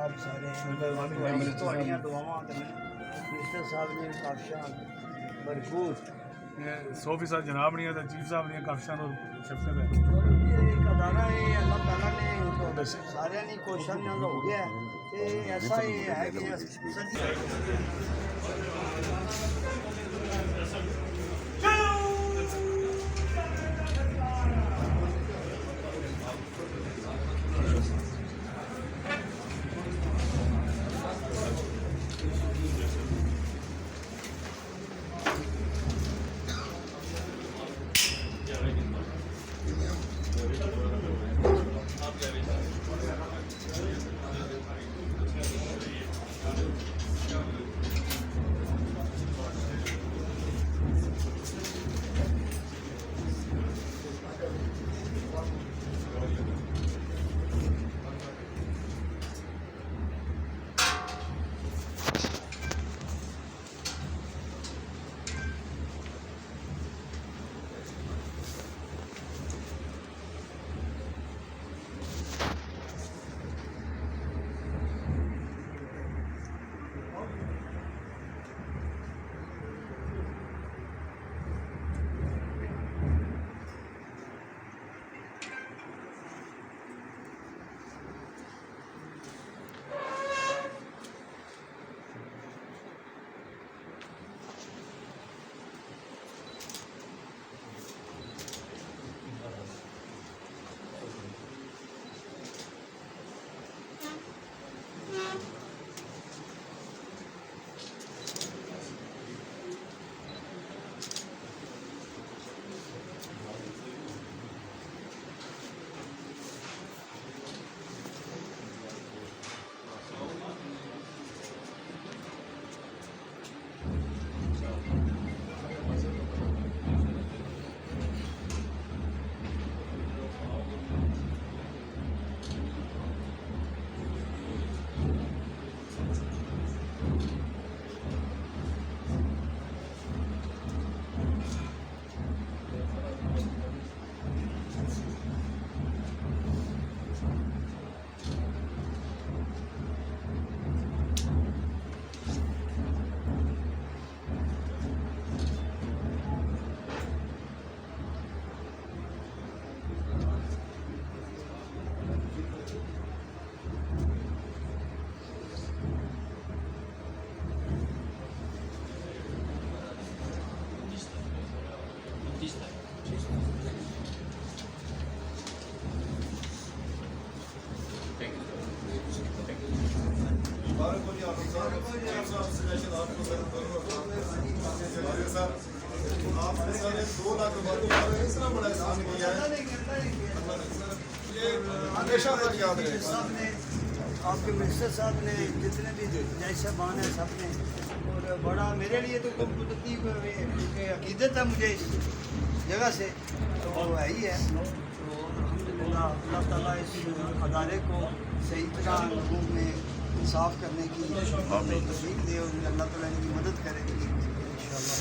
साहब सारे ਤੁਹਾਡੀਆਂ ਦੁਆਵਾਂ ਤੇ ਮਿਨਿਸਟਰ ਸਾਹਿਬ ਨੇ ਕਾਫਸ਼ਾਂ ਭਰਪੂਰ 100% जनाब नहीं है चीफ साहब ने काफिशां शख्सियत है एक अदारा है अल्लाह ताला ने सारे की कोशिश ਨਾਲ हो गया ਤੇ ऐसा ही है कि हमेशा तक याद रहे आपके मिनिस्टर साहब ने जितने भी जज साहबान हैं सब ने और बड़ा मेरे लिए तो कुदरती अकीदत है मुझे इस जगह से तो है ही है तो अल्हम्दुलिल्लाह अल्लाह ताला इस अदारे को सही तरह लोगों में इंसाफ करने की तौफीक दे और अल्लाह ताला इनकी मदद करेगी इंशाअल्लाह।